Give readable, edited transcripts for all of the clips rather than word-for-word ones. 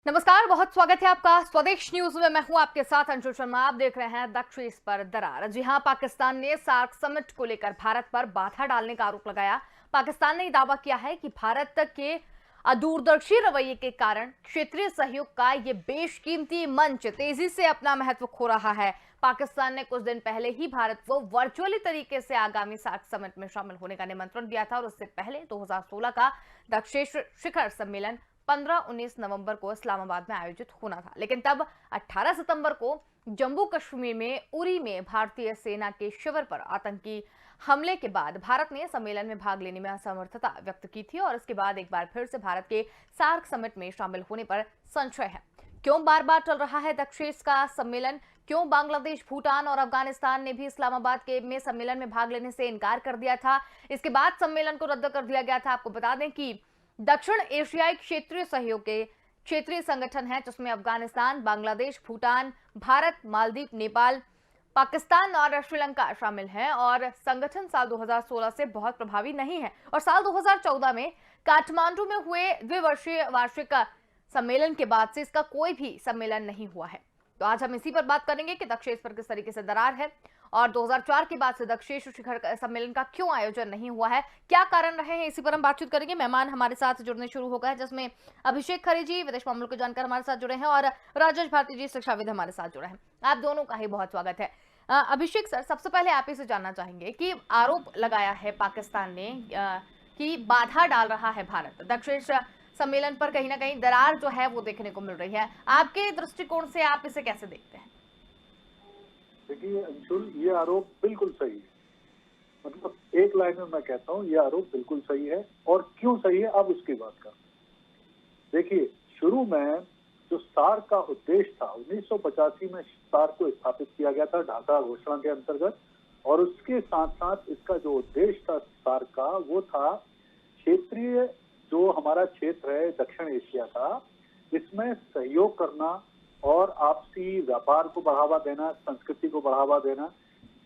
नमस्कार, बहुत स्वागत है आपका स्वदेश न्यूज में। मैं हूं आपके साथ अंशु शर्मा। आप देख रहे हैं दक्षिण पर दरार। जी हां, पाकिस्तान ने सार्क समिट को लेकर भारत पर बाधा डालने का आरोप लगाया। पाकिस्तान ने दावा किया है कि भारत के अदूरदर्शी रवैये के कारण क्षेत्रीय सहयोग का ये बेशकीमती मंच तेजी से अपना महत्व खो रहा है। पाकिस्तान ने कुछ दिन पहले ही भारत को वर्चुअली तरीके से आगामी सार्क समिट में शामिल होने का निमंत्रण दिया था और उससे पहले 2016 का दक्षिण शिखर सम्मेलन 15-19 नवंबर को इस्लामाबाद में आयोजित होना था, लेकिन तब 18 सितंबर को जम्मू कश्मीर में उरी में भारतीय सेना के शिविर पर आतंकी हमले के बाद भारत ने सम्मेलन में भाग लेने में असमर्थता व्यक्त की थी और इसके बाद एक बार फिर से भारत के सार्क समिट में शामिल होने पर संशय है। क्यों बार बार चल रहा है दक्षिण का सम्मेलन? क्यों बांग्लादेश, भूटान और अफगानिस्तान ने भी इस्लामाबाद के में सम्मेलन में भाग लेने से इनकार कर दिया था? इसके बाद सम्मेलन को रद्द कर दिया गया था। आपको बता दें कि दक्षिण एशियाई क्षेत्रीय सहयोग के क्षेत्रीय संगठन है जिसमें अफगानिस्तान, बांग्लादेश, भूटान, भारत, मालदीव, नेपाल, पाकिस्तान और श्रीलंका शामिल हैं और संगठन साल 2016 से बहुत प्रभावी नहीं है और साल 2014 में काठमांडू में हुए द्विवर्षीय वार्षिक सम्मेलन के बाद से इसका कोई भी सम्मेलन नहीं हुआ है। तो आज हम इसी पर बात करेंगे कि दक्षिण पर किस तरीके से दरार है और 2004 के बाद से दक्षिण शिखर सम्मेलन का क्यों आयोजन नहीं हुआ है, क्या कारण रहे हैं, इसी पर हम बातचीत करेंगे। मेहमान हमारे साथ जुड़ने शुरू हो गए, जिसमें अभिषेक खरे जी विदेश मामलों के जानकार हमारे साथ जुड़े हैं और राजेश भारती जी शिक्षाविद हमारे साथ जुड़े हैं। आप दोनों का ही बहुत स्वागत है। अभिषेक सर, सबसे पहले आप इसे जानना चाहेंगे कि आरोप लगाया है पाकिस्तान ने कि बाधा डाल रहा है भारत दक्षिण सम्मेलन पर, कहीं ना कहीं दरार जो है वो देखने को मिल रही है। आपके दृष्टिकोण से आप इसे कैसे देखते हैं? देखिए अंशुल, ये आरोप बिल्कुल सही है। मतलब एक लाइन में मैं कहता हूँ ये आरोप बिल्कुल सही है। और क्यों सही है अब उसकी बात कर। देखिए, शुरू में जो सार्क का उद्देश्य था, 1985 में सार्क को स्थापित किया गया था ढाका घोषणा के अंतर्गत, और उसके साथ साथ इसका जो उद्देश्य था सार्क का वो था क्षेत्रीय, जो हमारा क्षेत्र है दक्षिण एशिया का, इसमें सहयोग करना और आपसी व्यापार को बढ़ावा देना, संस्कृति को बढ़ावा देना,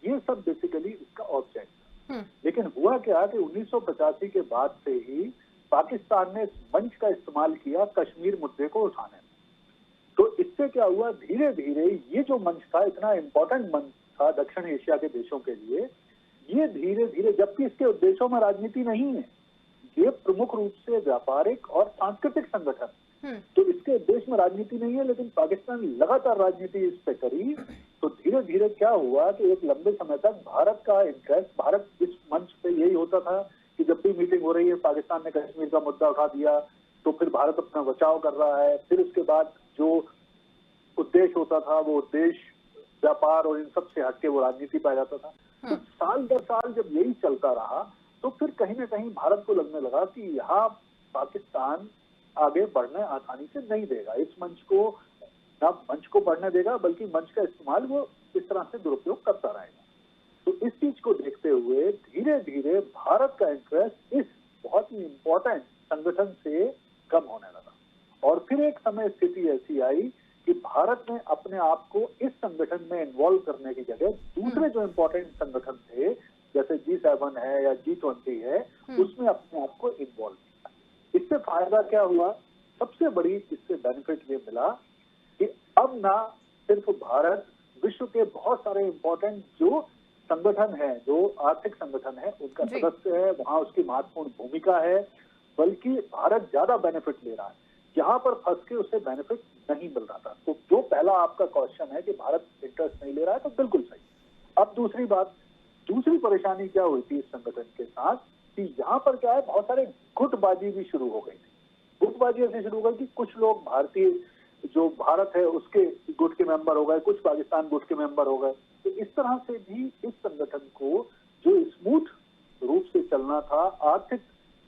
ये सब बेसिकली इसका ऑब्जेक्ट था। लेकिन हुआ क्या कि 1985 के बाद से ही पाकिस्तान ने इस मंच का इस्तेमाल किया कश्मीर मुद्दे को उठाने में। तो इससे क्या हुआ, धीरे धीरे ये जो मंच था, इतना इंपॉर्टेंट मंच था दक्षिण एशिया के देशों के लिए, ये धीरे धीरे, जबकि इसके उद्देश्यों में राजनीति नहीं है, ये प्रमुख रूप से व्यापारिक और सांस्कृतिक संगठन, तो इसके उद्देश्य में राजनीति नहीं है, लेकिन पाकिस्तान लगातार राजनीति इस पे करी। तो धीरे धीरे क्या हुआ कि एक लंबे समय तक भारत का इंटरेस्ट, भारत इस मंच पे यही होता था कि जब भी मीटिंग हो रही है पाकिस्तान ने कश्मीर का मुद्दा उठा दिया, तो फिर भारत अपना बचाव कर रहा है। फिर उसके बाद जो उद्देश्य होता था वो उद्देश्य व्यापार और इन सब से हटके वो राजनीति पाया जाता था। तो साल दर साल जब यही चलता रहा तो फिर कहीं ना कहीं भारत को लगने लगा कि यहाँ पाकिस्तान आगे बढ़ने आसानी से नहीं देगा, इस मंच को ना मंच को बढ़ने देगा, बल्कि मंच का इस्तेमाल वो इस तरह से दुरुपयोग करता रहेगा। तो इस चीज को देखते हुए धीरे धीरे भारत का इंटरेस्ट इस बहुत ही इंपॉर्टेंट संगठन से कम होने लगा। और फिर एक समय स्थिति ऐसी आई कि भारत ने अपने आप को इस संगठन में इन्वॉल्व करने की जगह दूसरे जो इंपॉर्टेंट संगठन थे, जैसे G7 है या G20 है, उसमें अपने आप को इन्वॉल्व किया। इससे फायदा क्या हुआ? सबसे बड़ी इससे बेनिफिट ये मिला कि अब ना सिर्फ भारत विश्व के बहुत सारे इंपॉर्टेंट जो संगठन है, जो आर्थिक संगठन है, उनका सदस्य है, वहां उसकी महत्वपूर्ण भूमिका है, बल्कि भारत ज्यादा बेनिफिट ले रहा है। यहाँ पर फंस के उसे बेनिफिट नहीं मिल रहा था। तो जो पहला आपका क्वेश्चन है कि भारत इंटरेस्ट नहीं ले रहा है, तो बिल्कुल सही। अब दूसरी बात, दूसरी परेशानी क्या हुई थी इस संगठन के साथ कि यहाँ पर क्या है, बहुत सारे गुटबाजी भी शुरू हो गई थी। गुटबाजी ऐसे शुरू हो गई कि कुछ लोग भारतीय, जो भारत है उसके गुट के मेंबर हो गए, कुछ पाकिस्तान गुट के मेंबर हो गए। तो इस तरह से भी इस संगठन को जो स्मूथ रूप से चलना था, आर्थिक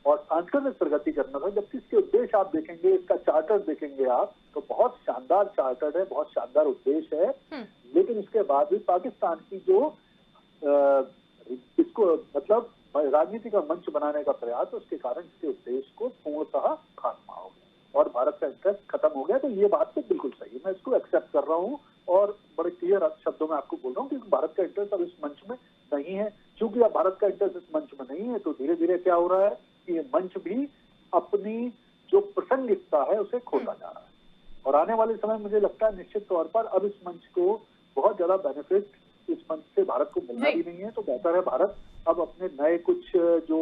और सांस्कृतिक प्रगति करना था, जबकि इसके उद्देश्य आप देखेंगे, इसका चार्टर देखेंगे आप, तो बहुत शानदार चार्टर है, बहुत शानदार उद्देश्य है। लेकिन इसके बाद भी पाकिस्तान की जो इसको मतलब राजनीति का मंच बनाने का प्रयास, उसके कारण इसके उद्देश्य को पूर्णतः खात्मा हो गया और भारत का इंटरेस्ट खत्म हो गया। तो ये बात तो बिल्कुल सही है, मैं इसको एक्सेप्ट कर रहा हूँ और बड़े क्लियर शब्दों में आपको बोल रहा हूँ कि भारत का इंटरेस्ट अब इस मंच में नहीं है। क्योंकि अब भारत का इंटरेस्ट इस मंच में नहीं है, तो धीरे धीरे क्या हो रहा है कि ये मंच भी अपनी जो प्रासंगिकता है उसे खोता जा रहा है। और और आने वाले समय मुझे लगता है निश्चित तौर पर अब इस मंच को बहुत ज्यादा बेनिफिट इस मंच से भारत को मिलना भी नहीं है, तो बेहतर है भारत अब अपने नए कुछ जो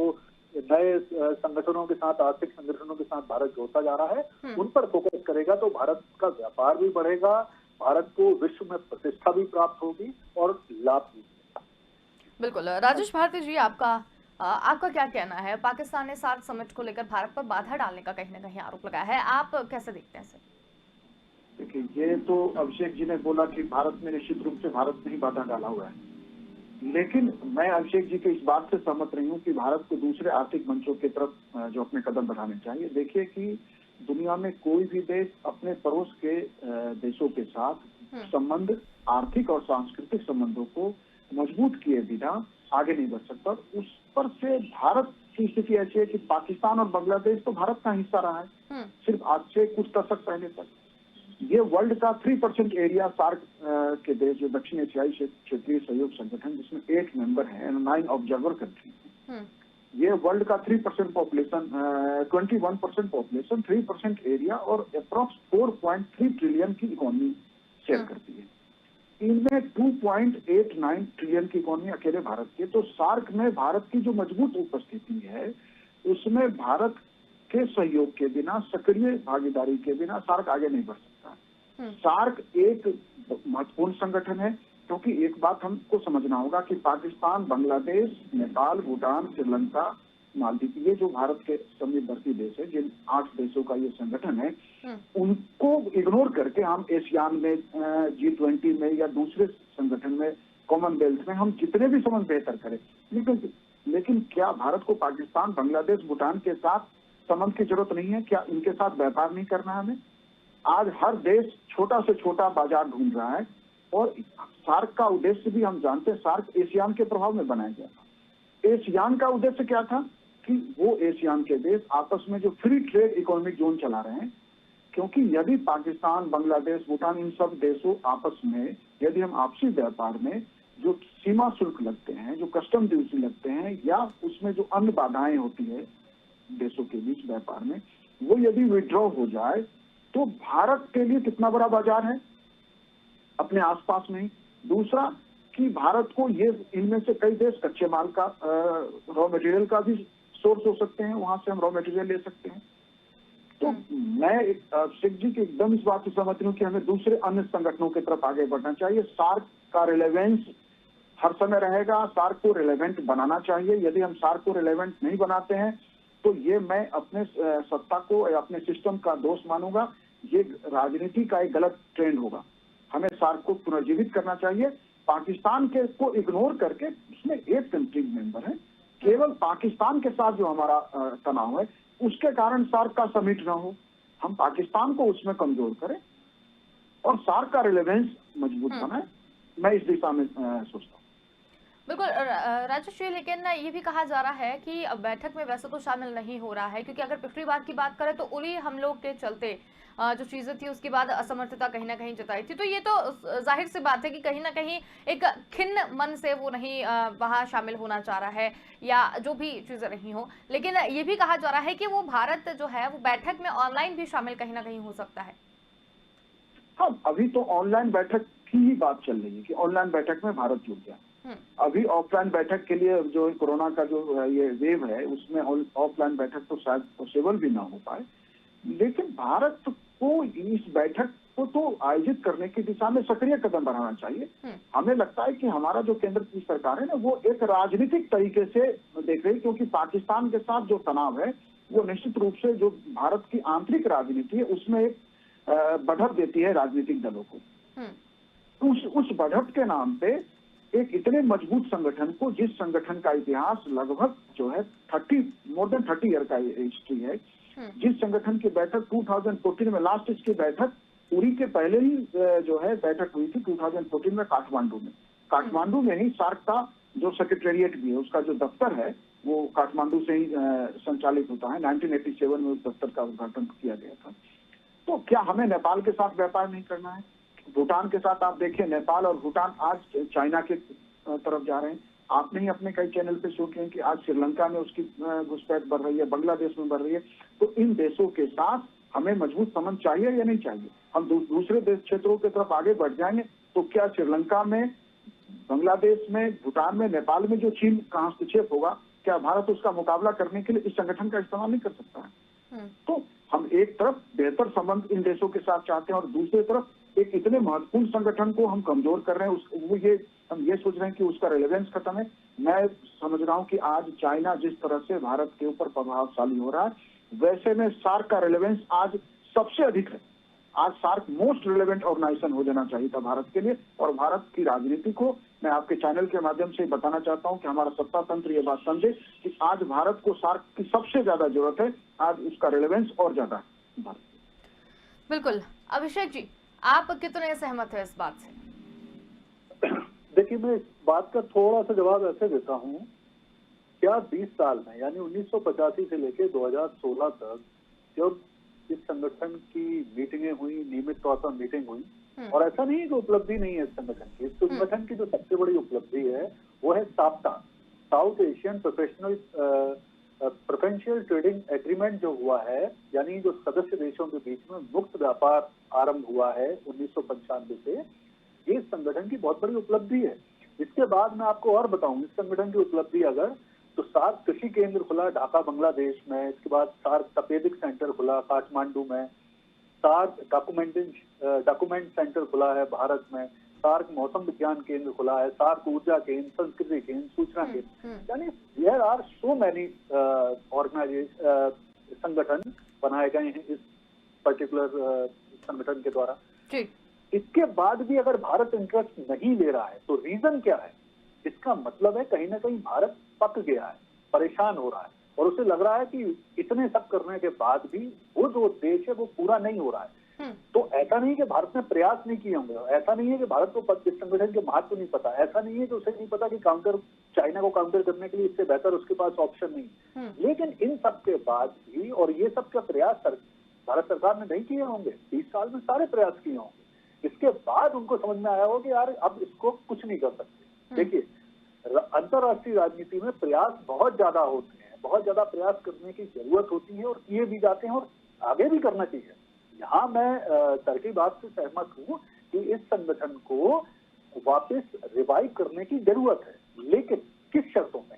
नए संगठनों के साथ, आर्थिक संगठनों के साथ भारत जोड़ता जा रहा है, उन पर फोकस करेगा तो भारत का व्यापार भी बढ़ेगा, भारत को विश्व में प्रतिष्ठा भी प्राप्त होगी और लाभ भी। बिल्कुल। राजेश भारती जी, आपका क्या कहना है? पाकिस्तान ने सार्क समिट को लेकर भारत पर बाधा डालने का कहीं ना कहीं आरोप लगाया है, आप कैसे देखते हैं इसे? देखिए, ये तो अभिषेक जी ने बोला कि भारत में निश्चित रूप से भारत ने ही बाधा डाला हुआ है, लेकिन मैं अभिषेक जी के इस बात से सहमत नहीं हूँ कि भारत को दूसरे आर्थिक मंचों की तरफ जो अपने कदम बढ़ाने चाहिए। देखिए कि दुनिया में कोई भी देश अपने पड़ोस के देशों के साथ संबंध, आर्थिक और सांस्कृतिक संबंधों को मजबूत किए बिना आगे नहीं बढ़ सकता। उस पर से भारत की स्थिति ऐसी है कि पाकिस्तान और बांग्लादेश तो भारत का हिस्सा रहा है सिर्फ आज से कुछ दशक पहले तक। ये वर्ल्ड का 3% एरिया सार्क के देश, जो दक्षिण एशियाई क्षेत्रीय सहयोग संगठन, जिसमें 8 मेंबर हैं, 9 ऑब्जर्वर कंट्री, ये वर्ल्ड का 3% पॉपुलेशन, 21% पॉपुलेशन, 3% एरिया और अप्रॉक्स 4.3 ट्रिलियन की इकोनॉमी शेयर करती है। इनमें 2.89 ट्रिलियन की इकोनॉमी अकेले भारत की। तो सार्क में भारत की जो मजबूत उपस्थिति है, उसमें भारत के सहयोग के बिना, सक्रिय भागीदारी के बिना सार्क आगे नहीं बढ़ सकता। सार्क एक महत्वपूर्ण संगठन है, क्योंकि एक बात हमको समझना होगा कि पाकिस्तान, बांग्लादेश, नेपाल, भूटान, श्रीलंका, मालदीव, ये जो भारत के समीपवर्ती देश है, जिन 8 देशों का ये संगठन है, उनको इग्नोर करके हम एशियान में, G20 में या दूसरे संगठन में, कॉमनवेल्थ में हम जितने भी संबंध बेहतर करें, लेकिन क्या भारत को पाकिस्तान, बांग्लादेश, भूटान के साथ संबंध की जरूरत नहीं है? क्या इनके साथ व्यापार नहीं करना है हमें? आज हर देश छोटा से छोटा बाजार ढूंढ रहा है, और सार्क का उद्देश्य भी हम जानते हैं। सार्क एशियान के प्रभाव में बनाया गया था। एशियान का उद्देश्य क्या था कि वो एशियान के देश आपस में जो फ्री ट्रेड इकोनॉमिक जोन चला रहे हैं, क्योंकि यदि पाकिस्तान, बांग्लादेश, भूटान, इन सब देशों आपस में यदि हम आपसी व्यापार में जो सीमा शुल्क लगते हैं, जो कस्टम ड्यूटी लगते हैं, या उसमें जो अन्य बाधाएं होती है देशों के बीच व्यापार में, वो यदि विड्रॉ हो जाए तो भारत के लिए कितना बड़ा बाजार है अपने आसपास में ही। दूसरा कि भारत को ये, इनमें से कई देश कच्चे माल का, रॉ मटेरियल का भी सोर्स हो सकते हैं, वहां से हम रॉ मटेरियल ले सकते हैं। तो मैं शेख जी की एकदम इस बात से सहमत हूँ कि हमें दूसरे अन्य संगठनों की तरफ आगे बढ़ना चाहिए। सार्क का रिलेवेंस हर समय रहेगा, सार्क को रिलेवेंट बनाना चाहिए। यदि हम सार्क को रिलेवेंट नहीं बनाते हैं तो ये मैं अपने सत्ता को या अपने सिस्टम का दोष मानूंगा। ये राजनीति का एक गलत ट्रेंड होगा। हमें सार्क को पुनर्जीवित करना चाहिए। पाकिस्तान के को इग्नोर करके, उसमें 8 कंट्री मेंबर है, केवल पाकिस्तान के साथ जो हमारा तनाव है, उसके कारण सार्क का समिट ना हो। हम पाकिस्तान को उसमें कमजोर करें और सार्क का रिलेवेंस मजबूत बनाए। मैं इस दिशा में सोचता हूँ। बिल्कुल राजेश जी, लेकिन ये भी कहा जा रहा है कि बैठक में वैसे तो शामिल नहीं हो रहा है, क्योंकि अगर पिछली बार की बात करें तो उरी हमलों के चलते जो चीजें थी उसके बाद असमर्थता कहीं ना कहीं जताई थी। तो ये तो जाहिर सी बात है कि कहीं ना कहीं एक खिन्न मन से वो नहीं वहां शामिल होना चाह रहा है, या जो भी चीजें रही हो। लेकिन ये भी कहा जा रहा है कि वो भारत जो है वो बैठक में ऑनलाइन भी शामिल कहीं ना कहीं हो सकता है। हाँ, अभी तो ऑनलाइन बैठक की ही बात चल रही है कि ऑनलाइन बैठक में भारत जुड़ गया। अभी ऑफलाइन बैठक के लिए जो कोरोना का जो ये वेव है, उसमें ऑफलाइन बैठक तो शायद पॉसिबल भी ना हो पाए। लेकिन भारत को इस बैठक को तो आयोजित करने की दिशा में सक्रिय कदम बढ़ाना चाहिए। हमें लगता है कि हमारा जो केंद्र की सरकार है ना, वो एक राजनीतिक तरीके से देख रही है, क्योंकि पाकिस्तान के साथ जो तनाव है वो निश्चित रूप से जो भारत की आंतरिक राजनीति है उसमें एक बढ़त देती है राजनीतिक दलों को। उस बढ़त के नाम पे एक इतने मजबूत संगठन को, जिस संगठन का इतिहास लगभग जो है मोर देन 30 ईयर का हिस्ट्री है, जिस संगठन की बैठक 2014 में, लास्ट इसकी बैठक उरी के पहले ही जो है बैठक हुई थी 2014 में काठमांडू में ही सार्क का जो सेक्रेटेरिएट भी है, उसका जो दफ्तर है वो काठमांडू से ही संचालित होता है। 1987 में उस दफ्तर का उद्घाटन किया गया था। तो क्या हमें नेपाल के साथ व्यापार नहीं करना है? भूटान के साथ आप देखिए, नेपाल और भूटान आज चाइना के तरफ जा रहे हैं। आपने ही अपने कई चैनल पे शो किए कि आज श्रीलंका में उसकी घुसपैठ बढ़ रही है, बांग्लादेश में बढ़ रही है। तो इन देशों के साथ हमें मजबूत संबंध चाहिए या नहीं चाहिए? हम दूसरे देश क्षेत्रों की तरफ आगे बढ़ जाएंगे तो क्या श्रीलंका में, बांग्लादेश में, भूटान में, नेपाल में जो चीन का हस्तक्षेप होगा, क्या भारत उसका मुकाबला करने के लिए इस संगठन का इस्तेमाल नहीं कर सकता है? तो हम एक तरफ बेहतर संबंध इन देशों के साथ चाहते हैं और दूसरी तरफ एक इतने महत्वपूर्ण संगठन को हम कमजोर कर रहे हैं, हम ये सोच रहे हैं कि उसका रेलेवेंस खत्म है। मैं समझ रहा हूं कि आज चाइना जिस तरह से भारत के ऊपर प्रभावशाली हो रहा है, वैसे में सार्क का रेलेवेंस आज सबसे अधिक है। आज सार्क मोस्ट रिलेवेंट ऑर्गेनाइजेशन हो जाना चाहिए था भारत के लिए, और भारत की राजनीति को मैं आपके चैनल के माध्यम से बताना चाहता हूं कि हमारा सत्ता तंत्र ये बात समझे कि आज भारत को सार्क की सबसे ज्यादा जरूरत है, आज उसका रिलेवेंस और ज्यादा है भारत। बिल्कुल। अभिषेक जी, आप कितने सहमत हैं इस बात से? देखिए, मैं इस बात का थोड़ा सा जवाब ऐसे देता हूं, क्या 20 साल में यानी 1985 से लेकर 2016 तक जब इस संगठन की मीटिंगें हुई, नियमित तौर पर मीटिंग हुई, और ऐसा नहीं है कि उपलब्धि नहीं है इस संगठन की। इस संगठन की जो सबसे बड़ी उपलब्धि है वो है SAFTA, south Asian preferential trading agreement जो हुआ है, यानी जो सदस्य देशों के बीच में मुक्त व्यापार आरंभ हुआ है 1995 से, ये इस संगठन की बहुत बड़ी उपलब्धि है। इसके बाद मैं आपको और बताऊं इस संगठन की उपलब्धि अगर, तो सार्क कृषि केंद्र खुला ढाका बांग्लादेश में, इसके बाद सार्क तपेदिक सेंटर खुला काठमांडू में, सार्क डॉक्यूमेंट सेंटर खुला है भारत में, सार्क मौसम विज्ञान केंद्र खुला है, सार्क ऊर्जा केंद्र, संस्कृति केंद्र, सूचना केंद्र, यानी देयर आर सो मैनी संगठन बनाए गए हैं इस पर्टिकुलर संगठन के द्वारा। इसके बाद भी अगर भारत इंटरेस्ट नहीं ले रहा है तो रीजन क्या है? इसका मतलब है कहीं ना कहीं भारत पक गया है, परेशान हो रहा है, और उसे लग रहा है कि इतने सब करने के बाद भी वो जो उद्देश्य है वो पूरा नहीं हो रहा है। तो ऐसा नहीं कि भारत ने प्रयास नहीं किए होंगे, ऐसा नहीं है कि भारत को इस संगठन के महत्व नहीं पता, ऐसा नहीं है कि उसे नहीं पता कि चाइना को काउंटर करने के लिए इससे बेहतर उसके पास ऑप्शन नहीं। लेकिन इन सब के बाद भी, और ये सब का प्रयास भारत सरकार ने नहीं किए होंगे, 20 साल में सारे प्रयास किए होंगे, इसके बाद उनको समझ में आया हो कि यार अब इसको कुछ नहीं कर सकते। देखिए, अंतरराष्ट्रीय राजनीति में प्रयास बहुत ज्यादा होते हैं, बहुत ज्यादा प्रयास करने की जरूरत होती है, और किए भी जाते हैं और आगे भी करना चाहिए। यहाँ मैं सर की बात से सहमत हूँ कि इस संगठन को वापस रिवाइव करने की जरूरत है, लेकिन किस शर्तों में?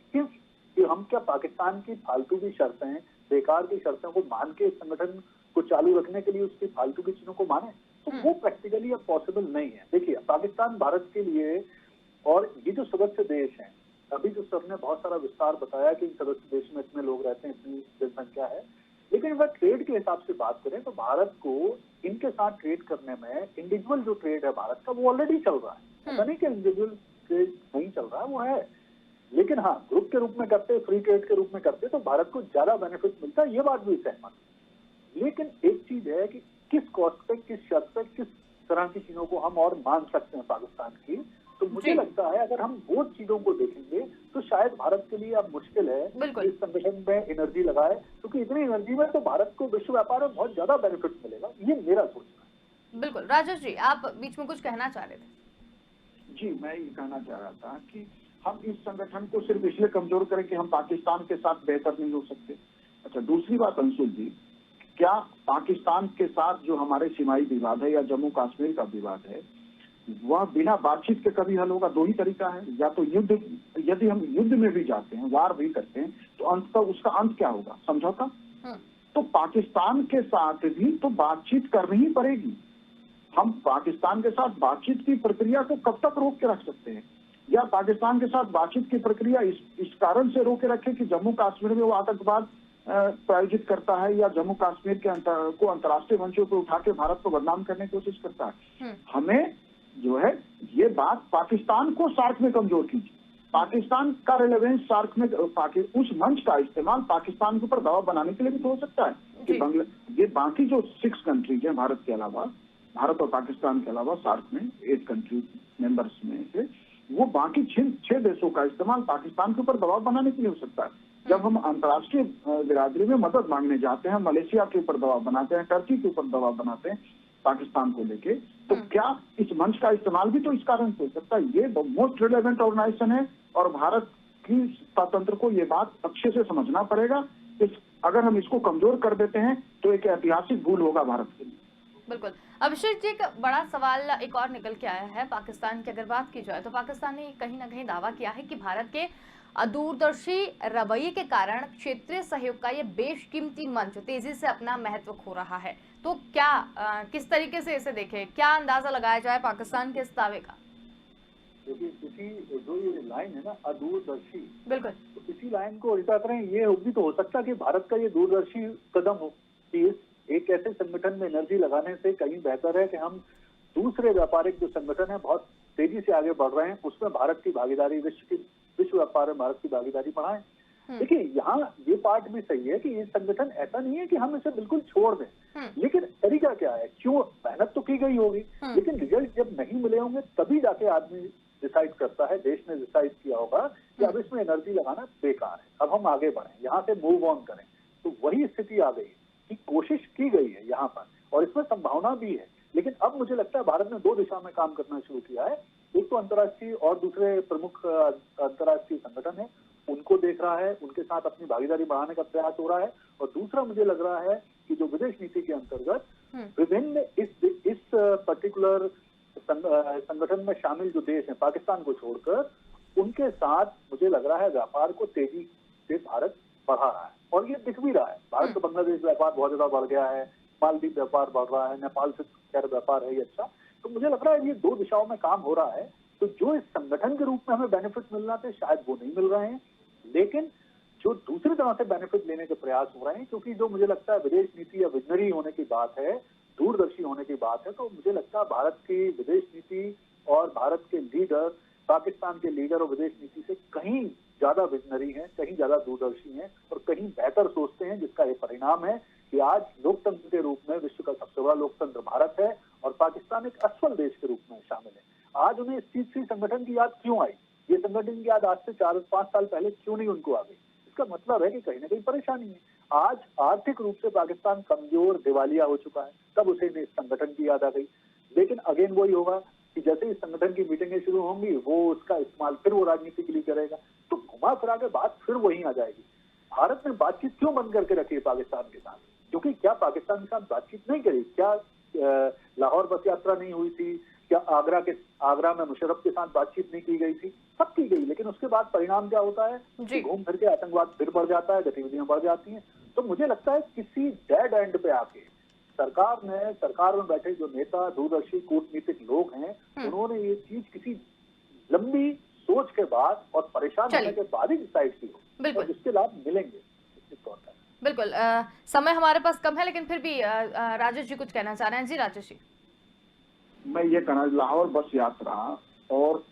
कि हम क्या पाकिस्तान की फालतू की शर्तें, बेकार की शर्तों को मान के इस संगठन को चालू रखने के लिए उसकी फालतू की चीजों को माने? तो वो प्रैक्टिकली अब पॉसिबल नहीं है। देखिए, पाकिस्तान भारत के लिए, और ये जो सदस्य देश हैं, अभी जो सर ने बहुत सारा विस्तार बताया कि सदस्य देश में इतने लोग रहते हैं, इतनी जनसंख्या है, लेकिन अगर ट्रेड के हिसाब से बात करें तो भारत को इनके साथ ट्रेड करने में, इंडिविजुअल जो ट्रेड है भारत का वो ऑलरेडी चल रहा है, ऐसा नहीं कि इंडिविजुअल ट्रेड नहीं चल रहा है, वो है। लेकिन हाँ, ग्रुप के रूप में करते, फ्री ट्रेड के रूप में करते तो भारत को ज्यादा बेनिफिट मिलता है, ये बात भी सहमत। लेकिन एक चीज है कि किस कॉस्ट पे, किस शर्त पे, किस तरह की चीजों को हम और मांग सकते हैं पाकिस्तान की। तो मुझे लगता है अगर हम वो चीजों को देखेंगे तो शायद भारत के लिए अब मुश्किल है इस संगठन में एनर्जी लगाए, क्योंकि इतनी एनर्जी में तो भारत को विश्व व्यापार में बहुत ज्यादा बेनिफिट मिलेगा, ये मेरा सोचना है। बिल्कुल। राजेश जी, आप बीच में कुछ कहना चाह रहे थे? जी, मैं ये कहना चाह रहा था कि हम इस संगठन को सिर्फ इसलिए कमजोर करें कि हम पाकिस्तान के साथ बेहतर नहीं हो सकते। अच्छा, दूसरी बात अंशुल जी, क्या पाकिस्तान के साथ जो हमारे सीमाई विवाद है या जम्मू कश्मीर का विवाद है, वह बिना बातचीत के कभी हल होगा? दो ही तरीका है, या तो युद्ध, यदि हम युद्ध में भी जाते हैं, वार भी करते हैं, तो अंततः उसका अंत क्या होगा? समझौता। तो पाकिस्तान के साथ भी तो बातचीत करनी ही पड़ेगी। हम पाकिस्तान के साथ बातचीत की प्रक्रिया को कब तक रोक के रख सकते हैं? या पाकिस्तान के साथ बातचीत की प्रक्रिया इस कारण से रोके रखे कि जम्मू कश्मीर में वो आतंकवाद प्रायोजित करता है, या जम्मू कश्मीर के को अंतर्राष्ट्रीय मंचों पर उठा के भारत को बदनाम करने की कोशिश करता है? हमें जो है ये बात ये को सार्क में कमजोर कीजिए। पाकिस्तान का रेलेवेंस सार्क में, उस मंच का इस्तेमाल पाकिस्तान के ऊपर दबाव बनाने के लिए भी तो हो सकता है कि ये बाकी जो 6 कंट्रीज हैं भारत के अलावा, भारत और पाकिस्तान के अलावा सार्क में 8 कंट्री मेंबर्स में से, वो बाकी 6 देशों का इस्तेमाल पाकिस्तान के ऊपर दबाव बनाने के लिए हो सकता है। जब हम अंतर्राष्ट्रीय बिरादरी में मदद मांगने जाते हैं, मलेशिया के ऊपर दबाव बनाते हैं, टर्की के ऊपर दबाव बनाते हैं पाकिस्तान को लेके, तो क्या इस मंच का इस्तेमाल भी तो इस कारण से हो सकता है? ये मोस्ट रिलेवेंट ऑर्गेनाइजेशन है, और भारत की स्वतंत्र को ये बात अच्छे से समझना पड़ेगा। अगर हम इसको कमजोर कर देते हैं तो एक ऐतिहासिक भूल होगा भारत के लिए। बिल्कुल। अभिषेक जी, एक बड़ा सवाल एक और निकल के आया है। पाकिस्तान की अगर बात की जाए तो पाकिस्तान ने कहीं ना कहीं दावा किया है कि भारत के दूरदर्शी रवैये के कारण क्षेत्रीय सहयोग का ये बेशकीमती मंच तेजी से अपना महत्व खो रहा है। तो क्या किस तरीके से इसे देखें, क्या अंदाजा लगाया जाए पाकिस्तान के इस दावे का? क्योंकि इसी जो ये लाइन है ना, अदूरदर्शी, बिल्कुल। तो इसी लाइन को उल्टा करें, ये भी तो हो सकता है कि भारत का ये दूरदर्शी कदम हो कि एक ऐसे संगठन में एनर्जी लगाने से कहीं बेहतर है कि हम दूसरे व्यापारिक जो संगठन है बहुत तेजी से आगे बढ़ रहे हैं, उसमें भारत की भागीदारी, विश्व व्यापार में भारत की भागीदारी बढ़ाएं। देखिए, यहाँ ये पार्ट भी सही है कि ये संगठन ऐसा नहीं है कि हम इसे बिल्कुल छोड़ दें, लेकिन तरीका क्या है, क्यों, मेहनत तो की गई होगी, लेकिन रिजल्ट जब नहीं मिले होंगे तभी जाके आदमी डिसाइड करता है, देश ने डिसाइड किया होगा कि अब इसमें एनर्जी लगाना बेकार है, अब हम आगे बढ़ें, यहाँ से मूव ऑन करें। तो वही स्थिति आ गई कि कोशिश की गई है यहाँ पर, और इसमें संभावना भी है। लेकिन अब मुझे लगता है भारत ने दो दिशा में काम करना शुरू किया है। एक तो अंतर्राष्ट्रीय और दूसरे प्रमुख अंतर्राष्ट्रीय संगठन है, उनको देख रहा है, उनके साथ अपनी भागीदारी बढ़ाने का प्रयास हो रहा है। और दूसरा मुझे लग रहा है कि जो विदेश नीति के अंतर्गत विभिन्न इस पर्टिकुलर संगठन में शामिल जो देश हैं, पाकिस्तान को छोड़कर, उनके साथ मुझे लग रहा है व्यापार को तेजी से भारत बढ़ा रहा है, और ये दिख भी रहा है। भारत तो बांग्लादेश व्यापार बहुत ज्यादा बढ़ गया है, मालदीव व्यापार बढ़ रहा है, नेपाल से खैर व्यापार है ये अच्छा। तो मुझे लग रहा है ये दो दिशाओं में काम हो रहा है। तो जो इस संगठन के रूप में हमें बेनिफिट मिलना थे शायद वो नहीं मिल रहे हैं, लेकिन जो दूसरी तरह से बेनिफिट लेने के प्रयास हो रहे हैं, क्योंकि जो मुझे लगता है विदेश नीति या विजनरी होने की बात है, दूरदर्शी होने की बात है, तो मुझे लगता है भारत की विदेश नीति और भारत के लीडर पाकिस्तान के लीडर और विदेश नीति से कहीं ज्यादा विजनरी हैं, कहीं ज्यादा दूरदर्शी हैं और कहीं बेहतर सोचते हैं, जिसका ये परिणाम है कि आज लोकतंत्र के रूप में विश्व का सबसे बड़ा लोकतंत्र भारत है और पाकिस्तान एक असफल देश के रूप में शामिल है। आज उन्हें इस चीज से संगठन की याद क्यों आई, ये संगठन की याद आज से 4-5 साल पहले क्यों नहीं उनको आ गई? इसका मतलब है कि कहीं ना कहीं परेशानी है। आज आर्थिक रूप से पाकिस्तान कमजोर, दिवालिया हो चुका है, तब उसे इस संगठन की याद आ गई। लेकिन अगेन वही होगा कि जैसे इस संगठन की मीटिंगें शुरू होंगी, वो उसका इस्तेमाल फिर वो राजनीति के लिए करेगा, तो घुमा फिरा के बात फिर वहीं आ जाएगी। भारत ने बातचीत क्यों बंद करके रखी है पाकिस्तान के साथ? क्योंकि क्या पाकिस्तान के साथ बातचीत नहीं करी? क्या लाहौर बस यात्रा नहीं हुई थी? क्या आगरा में मुशर्रफ के साथ बातचीत नहीं की गई थी? सब की गई, लेकिन उसके बाद परिणाम क्या होता है कि घूम फिर के आतंकवाद फिर बढ़ जाता है, गतिविधियां बढ़ जाती हैं। तो मुझे लगता है किसी डेड एंड पे आके सरकार में बैठे जो नेता, दूरदर्शी, कूटनीतिक लोग हैं, उन्होंने ये चीज किसी लंबी सोच के बाद और परेशान होने के बाद ही डिसाइड की हो, और जिसके लाभ मिलेंगे निश्चित तौर पर। बिल्कुल। समय हमारे पास कम है, लेकिन फिर भी राजेश जी कुछ कहना चाह रहे हैं। जी राजेश जी। मैं ये कहना, लाहौर बस यात्रा और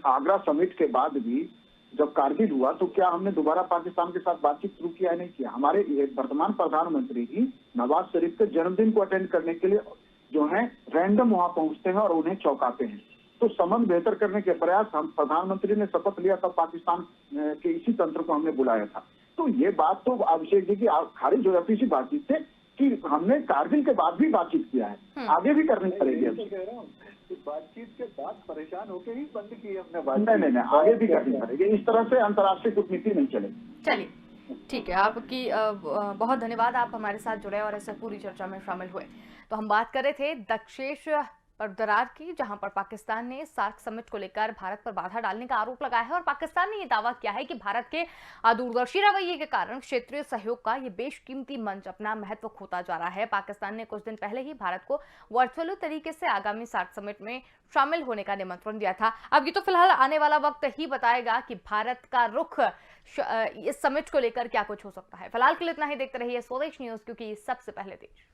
आगरा समिट के बाद भी जब कारगिल हुआ तो क्या हमने दोबारा पाकिस्तान के साथ बातचीत शुरू किया? नहीं किया। हमारे वर्तमान प्रधानमंत्री ही नवाज शरीफ के जन्मदिन को अटेंड करने के लिए जो है रैंडम वहां पहुंचते हैं और उन्हें चौंकाते हैं। तो संबंध बेहतर करने के प्रयास, हम प्रधानमंत्री ने शपथ लिया था, पाकिस्तान के इसी तंत्र को हमने बुलाया था। तो ये बात तो अभिषेक जी की खारिज हो जाती इसी बातचीत से कि हमने कारगिल के बाद भी बातचीत किया है, आगे भी करनी पड़ेगी। बातचीत के बाद परेशान होकर ही बंद की हमने बात। नहीं, आगे भी करनी पड़ेगी। इस तरह से अंतर्राष्ट्रीय कूटनीति नहीं चलेगी। चलिए, ठीक है, आपकी बहुत धन्यवाद, आप हमारे साथ जुड़े और ऐसे पूरी चर्चा में शामिल हुए। तो हम बात कर रहे थे दक्षेश पर दरार की, जहां पर पाकिस्तान ने सार्क समिट को लेकर भारत पर बाधा डालने का आरोप लगाया है और पाकिस्तान ने यह दावा किया है कि भारत के दूरदर्शी रवैये के कारण क्षेत्रीय सहयोग का ये बेशकीमती मंच अपना महत्व खोता जा रहा है। पाकिस्तान ने कुछ दिन पहले ही भारत को वर्चुअल तरीके से आगामी सार्क समिट में शामिल होने का निमंत्रण दिया था। अब ये तो फिलहाल आने वाला वक्त ही बताएगा कि भारत का रुख इस समिट को लेकर क्या कुछ हो सकता है। फिलहाल के लिए इतना ही। देखते रहिए स्वदेश न्यूज, क्योंकि सबसे पहले देश।